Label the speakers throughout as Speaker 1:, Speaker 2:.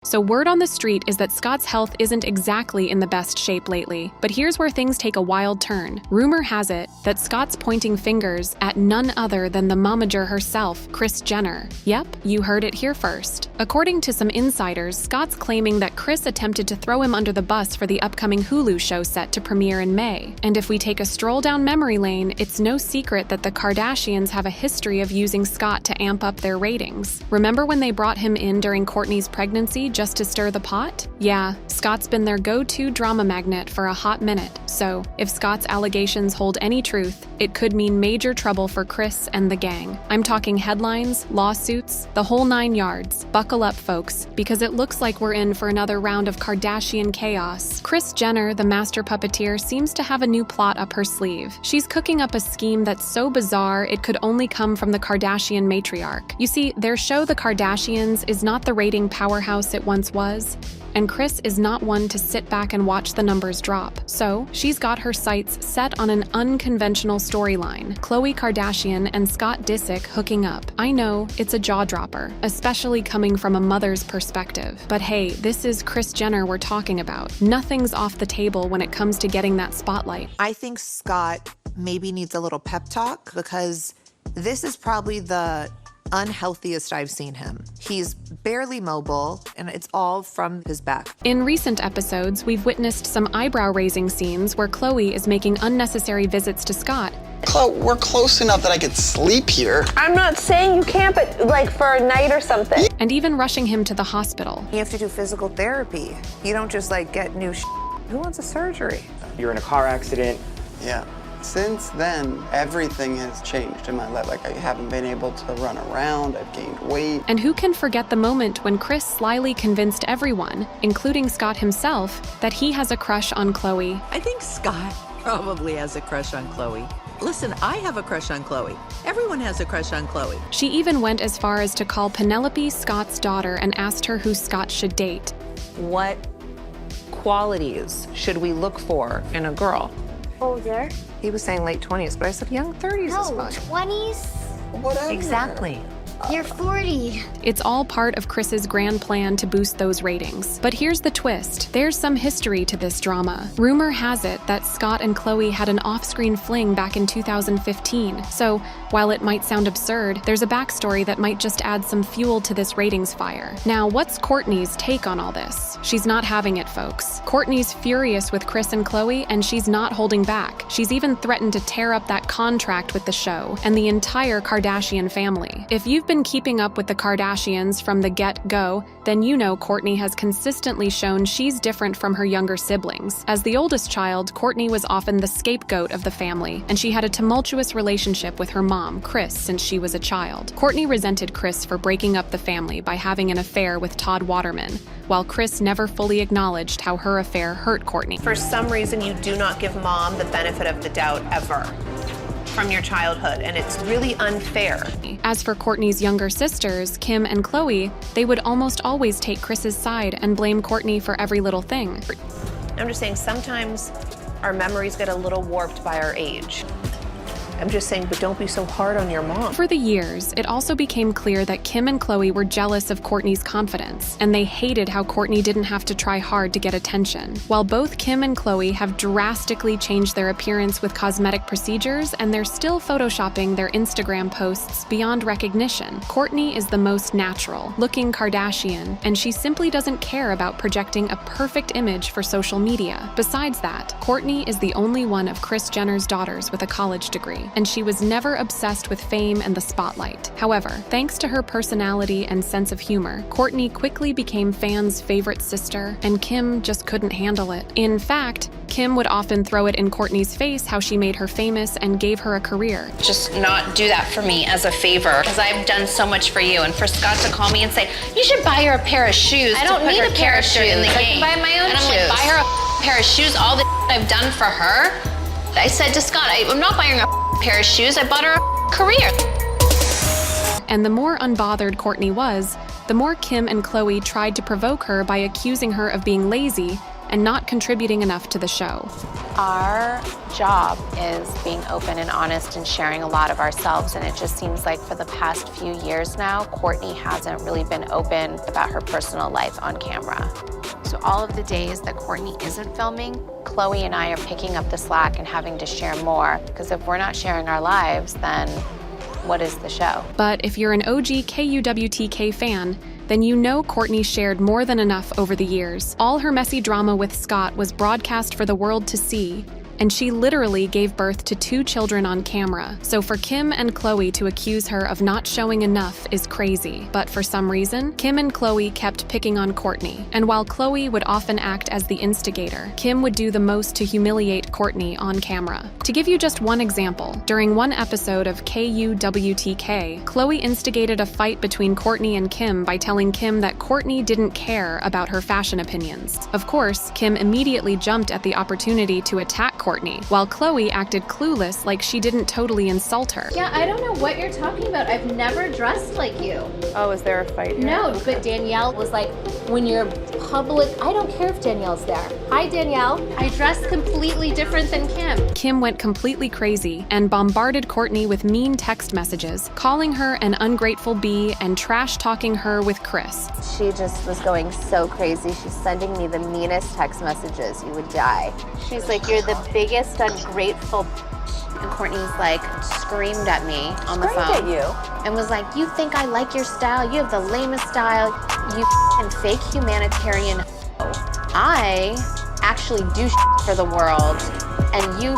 Speaker 1: So word on the street is that Scott's health isn't exactly in the best shape lately. But here's where things take a wild turn. Rumor has it that Scott's pointing fingers at none other than the momager herself, Kris Jenner. Yep, you heard it here first. According to some insiders, Scott's claiming that Kris attempted to throw him under the bus for the upcoming Hulu show set to premiere in May. And if we take a stroll down memory lane, it's no secret that the Kardashians have a history of using Scott to amp up their ratings. Remember when they brought him in during Kourtney's pregnancy just to stir the pot? Yeah, Scott's been their go-to drama magnet for a hot minute. So, if Scott's allegations hold any truth, it could mean major trouble for Kris and the gang. I'm talking headlines, lawsuits, the whole 9 yards. Buckle up, folks, because it looks like we're in for another round of Kardashian chaos. Kris Jenner, the master puppeteer, seems to have a new plot up her sleeve. She's cooking up a scheme that's so bizarre it could only come from the Kardashian matriarch. You see, their show The Kardashians is not the rating powerhouse it once was, and Kris is not one to sit back and watch the numbers drop. So, she's got her sights set on an unconventional storyline. Khloe Kardashian and Scott Disick hooking up. I know, it's a jaw-dropper, especially coming from a mother's perspective. But hey, this is Kris Jenner we're talking about. Nothing's off the table when it comes to getting that spotlight.
Speaker 2: I think Scott maybe needs a little pep talk because this is probably the unhealthiest I've seen him. He's barely mobile, and it's all from his back.
Speaker 1: In recent episodes, we've witnessed some eyebrow-raising scenes where Khloe is making unnecessary visits to Scott.
Speaker 3: Khloe, we're close enough that I could sleep here.
Speaker 4: I'm not saying you can't, but like for a night or something.
Speaker 1: And even rushing him to the hospital.
Speaker 2: You have to do physical therapy. You don't just like get new Who wants a surgery?
Speaker 5: You're in a car accident.
Speaker 3: Yeah. Since then, everything has changed in my life. Like, I haven't been able to run around, I've gained weight.
Speaker 1: And who can forget the moment when Kris slyly convinced everyone, including Scott himself, that he has a crush on Khloe?
Speaker 6: I think Scott probably has a crush on Khloe. Listen, I have a crush on Khloe. Everyone has a crush on Khloe.
Speaker 1: She even went as far as to call Penelope Scott's daughter and asked her who Scott should date.
Speaker 7: What qualities should we look for in a girl?
Speaker 8: Older.
Speaker 2: He was saying late 20s, but I said young 30s is
Speaker 8: No,
Speaker 2: fine.
Speaker 8: 20s.
Speaker 3: Whatever.
Speaker 6: Exactly.
Speaker 8: You're 40.
Speaker 1: It's all part of Kris's grand plan to boost those ratings. But here's the twist. There's some history to this drama. Rumor has it that Scott and Khloe had an off-screen fling back in 2015. So, while it might sound absurd, there's a backstory that might just add some fuel to this ratings fire. Now, what's Kourtney's take on all this? She's not having it, folks. Kourtney's furious with Kris and Khloe, and she's not holding back. She's even threatened to tear up that contract with the show and the entire Kardashian family. If you've been keeping up with the Kardashians from the get-go, then you know Kourtney has consistently shown she's different from her younger siblings. As the oldest child, Kourtney was often the scapegoat of the family, and she had a tumultuous relationship with her mom, Kris, since she was a child. Kourtney resented Kris for breaking up the family by having an affair with Todd Waterman, while Kris never fully acknowledged how her affair hurt Kourtney.
Speaker 4: For some reason, you do not give mom the benefit of the doubt ever from your childhood, and it's really unfair.
Speaker 1: As for Kourtney's younger sisters, Kim and Khloe, they would almost always take Kris's side and blame Kourtney for every little thing.
Speaker 4: I'm just saying sometimes our memories get a little warped by our age. I'm just saying, but don't be so hard on your mom.
Speaker 1: For the years, it also became clear that Kim and Khloe were jealous of Kourtney's confidence, and they hated how Kourtney didn't have to try hard to get attention. While both Kim and Khloe have drastically changed their appearance with cosmetic procedures, and they're still photoshopping their Instagram posts beyond recognition, Kourtney is the most natural-looking Kardashian, and she simply doesn't care about projecting a perfect image for social media. Besides that, Kourtney is the only one of Kris Jenner's daughters with a college degree, and she was never obsessed with fame and the spotlight. However, thanks to her personality and sense of humor, Kourtney quickly became fans' favorite sister, and Kim just couldn't handle it. In fact, Kim would often throw it in Kourtney's face how she made her famous and gave her a career.
Speaker 9: Just not do that for me as a favor, because I've done so much for you. And for Scott to call me and say, you should buy her a pair of shoes. I don't need a pair of shoes in the game. I can buy my own shoes. And I'm like, buy her a pair of shoes, all the I've done for her. I said to Scott, I'm not buying her a pair of shoes, I bought her a career.
Speaker 1: And the more unbothered Kourtney was, the more Kim and Khloe tried to provoke her by accusing her of being lazy and not contributing enough to the show.
Speaker 4: Our job is being open and honest and sharing a lot of ourselves, and it just seems like for the past few years now, Kourtney hasn't really been open about her personal life on camera. So all of the days that Kourtney isn't filming, Khloe and I are picking up the slack and having to share more, because if we're not sharing our lives, then what is the show?
Speaker 1: But if you're an OG KUWTK fan, then you know Kourtney shared more than enough over the years. All her messy drama with Scott was broadcast for the world to see, and she literally gave birth to 2 children on camera. So for Kim and Khloe to accuse her of not showing enough is crazy. But for some reason, Kim and Khloe kept picking on Kourtney. And while Khloe would often act as the instigator, Kim would do the most to humiliate Kourtney on camera. To give you just one example, during one episode of KUWTK, Khloe instigated a fight between Kourtney and Kim by telling Kim that Kourtney didn't care about her fashion opinions. Of course, Kim immediately jumped at the opportunity to attack Kourtney, while Khloe acted clueless, like she didn't totally insult her.
Speaker 5: Yeah, I don't know what you're talking about. I've never dressed like you.
Speaker 7: Oh, is there a fight here?
Speaker 5: No, but Danielle was like, when you're public, I don't care if Danielle's there. Hi, Danielle. I dress completely different than Kim.
Speaker 1: Kim went completely crazy and bombarded Kourtney with mean text messages, calling her an ungrateful bee and trash-talking her with Chris.
Speaker 5: She just was going so crazy. She's sending me the meanest text messages. You would die. She's like, you're the biggest ungrateful.
Speaker 4: And Kourtney's like screamed at me on the phone.
Speaker 5: Screamed at you?
Speaker 4: And was like, you think I like your style? You have the lamest style. You and fake humanitarian. I actually do for the world, and you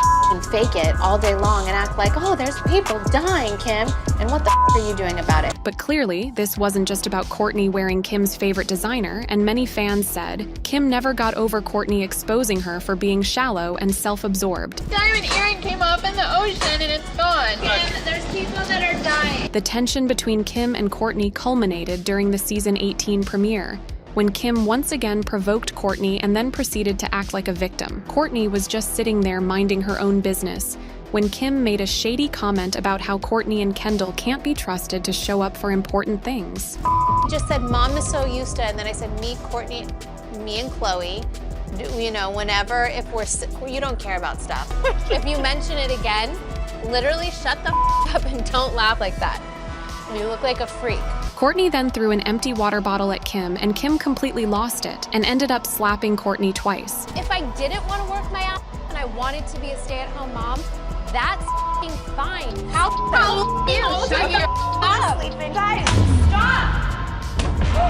Speaker 4: fake it all day long and act like, oh, there's people dying, Kim, and what the are you doing about it?
Speaker 1: But clearly, this wasn't just about Kourtney wearing Kim's favorite designer, and many fans said Kim never got over Kourtney exposing her for being shallow and self-absorbed.
Speaker 10: Diamond earring came up in the ocean and it's gone. Kim, there's people that are dying.
Speaker 1: The tension between Kim and Kourtney culminated during the season 18 premiere, when Kim once again provoked Kourtney and then proceeded to act like a victim. Kourtney was just sitting there minding her own business when Kim made a shady comment about how Kourtney and Kendall can't be trusted to show up for important things.
Speaker 4: Just said, Mom is so used to it, and then I said, me, Kourtney, me and Khloe, you know, whenever, if we're, you don't care about stuff. If you mention it again, literally shut the up and don't laugh like that. You look like a freak.
Speaker 1: Kourtney then threw an empty water bottle at Kim, and Kim completely lost it and ended up slapping Kourtney twice.
Speaker 5: If I didn't want to work my ass and I wanted to be a stay-at-home mom, that's fine. How you? Shut your ass, sleeping. Guys, stop!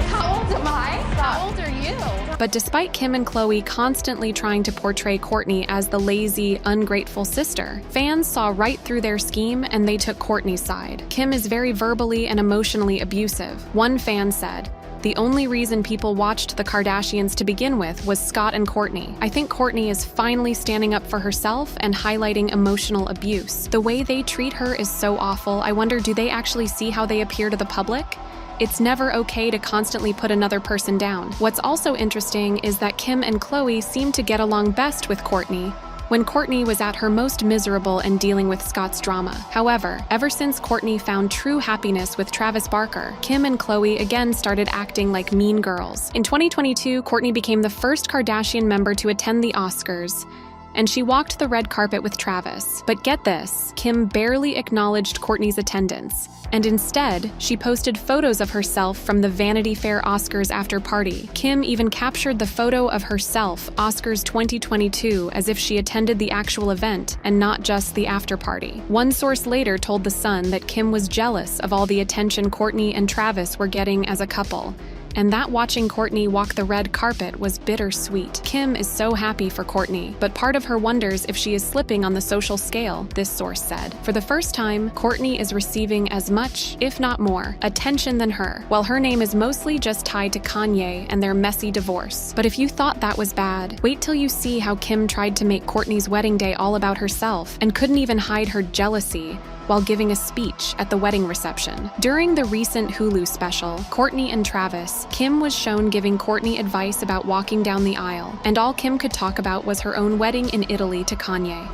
Speaker 5: How old am I? How old are you?
Speaker 1: But despite Kim and Khloe constantly trying to portray Kourtney as the lazy, ungrateful sister, fans saw right through their scheme and they took Kourtney's side. Kim is very verbally and emotionally abusive. One fan said, "The only reason people watched the Kardashians to begin with was Scott and Kourtney. I think Kourtney is finally standing up for herself and highlighting emotional abuse. The way they treat her is so awful. I wonder, do they actually see how they appear to the public? It's never okay to constantly put another person down." What's also interesting is that Kim and Khloe seem to get along best with Kourtney when Kourtney was at her most miserable and dealing with Scott's drama. However, ever since Kourtney found true happiness with Travis Barker, Kim and Khloe again started acting like mean girls. In 2022, Kourtney became the first Kardashian member to attend the Oscars, and she walked the red carpet with Travis. But get this, Kim barely acknowledged Kourtney's attendance, and instead, she posted photos of herself from the Vanity Fair Oscars after party. Kim even captured the photo of herself, Oscars 2022, as if she attended the actual event and not just the after party. One source later told The Sun that Kim was jealous of all the attention Kourtney and Travis were getting as a couple, and that watching Kourtney walk the red carpet was bittersweet. Kim is so happy for Kourtney, but part of her wonders if she is slipping on the social scale, this source said. For the first time, Kourtney is receiving as much, if not more, attention than her, while her name is mostly just tied to Kanye and their messy divorce. But if you thought that was bad, wait till you see how Kim tried to make Kourtney's wedding day all about herself and couldn't even hide her jealousy while giving a speech at the wedding reception. During the recent Hulu special, Kourtney and Travis, Kim was shown giving Kourtney advice about walking down the aisle, and all Kim could talk about was her own wedding in Italy to Kanye.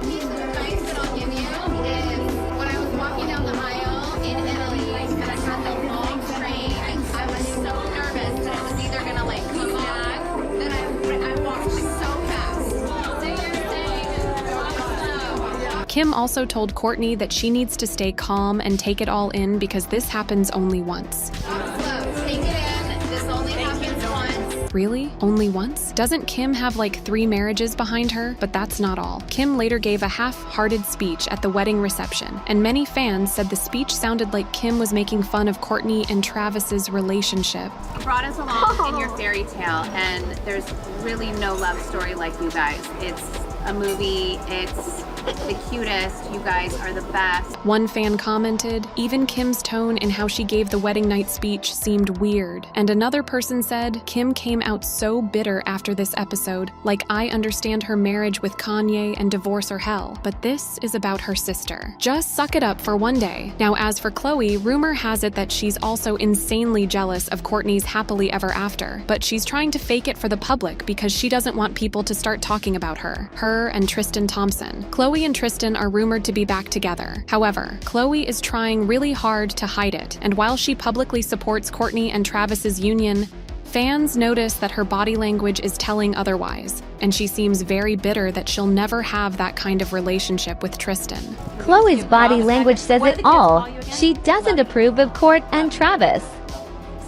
Speaker 1: Kim also told Kourtney that she needs to stay calm and take it all in because this happens only once.
Speaker 10: Take it in. This only happens once.
Speaker 1: Really? Only once? Doesn't Kim have like 3 marriages behind her? But that's not all. Kim later gave a half-hearted speech at the wedding reception, and many fans said the speech sounded like Kim was making fun of Kourtney and Travis's relationship.
Speaker 11: You brought us along in your fairy tale, and there's really no love story like you guys. It's a movie, it's the cutest, you guys are the best.
Speaker 1: One fan commented, even Kim's tone in how she gave the wedding night speech seemed weird. And another person said, Kim came out so bitter after this episode, like I understand her marriage with Kanye and divorce or hell, but this is about her sister. Just suck it up for one day. Now as for Khloe, rumor has it that she's also insanely jealous of Kourtney's happily ever after, but she's trying to fake it for the public because she doesn't want people to start talking about her and Tristan Thompson. Khloe and Tristan are rumored to be back together. However, Khloe is trying really hard to hide it, and while she publicly supports Kourtney and Travis's union, fans notice that her body language is telling otherwise, and she seems very bitter that she'll never have that kind of relationship with Tristan.
Speaker 12: Khloe's body language says it all. She doesn't approve of Kourt and Travis.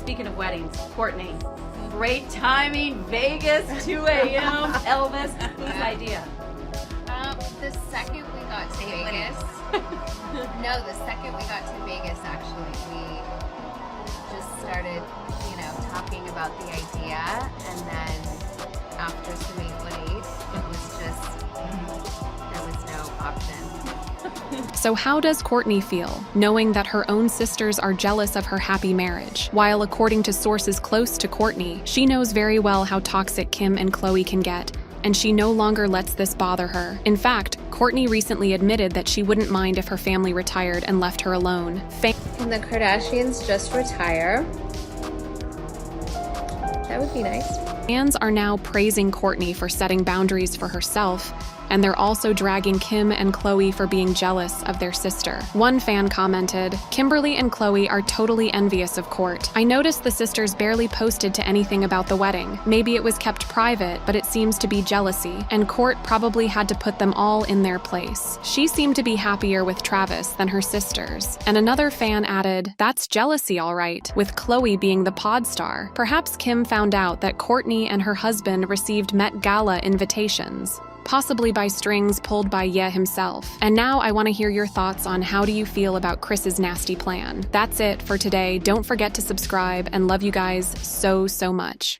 Speaker 11: Speaking of weddings, Kourtney, great timing, Vegas, 2 a.m., Elvis, whose idea?
Speaker 10: The second we got to Vegas. No, the second we got to Vegas, actually, we just started, talking about the idea, and then after some ate, it was just, there was no option.
Speaker 1: So how does Kourtney feel, knowing that her own sisters are jealous of her happy marriage? While according to sources close to Kourtney, she knows very well how toxic Kim and Khloe can get, and she no longer lets this bother her. In fact, Kourtney recently admitted that she wouldn't mind if her family retired and left her alone.
Speaker 5: Can the Kardashians just retire? That would be nice.
Speaker 1: Fans are now praising Kourtney for setting boundaries for herself, and they're also dragging Kim and Khloe for being jealous of their sister. One fan commented, Kimberly and Khloe are totally envious of Kourt. I noticed the sisters barely posted to anything about the wedding. Maybe it was kept private, but it seems to be jealousy, and Kourt probably had to put them all in their place. She seemed to be happier with Travis than her sisters. And another fan added, that's jealousy all right, with Khloe being the pod star. Perhaps Kim found out that Kourtney and her husband received Met Gala invitations, possibly by strings pulled by Ye himself. And now I want to hear your thoughts on how do you feel about Kris's nasty plan. That's it for today. Don't forget to subscribe, and love you guys so much.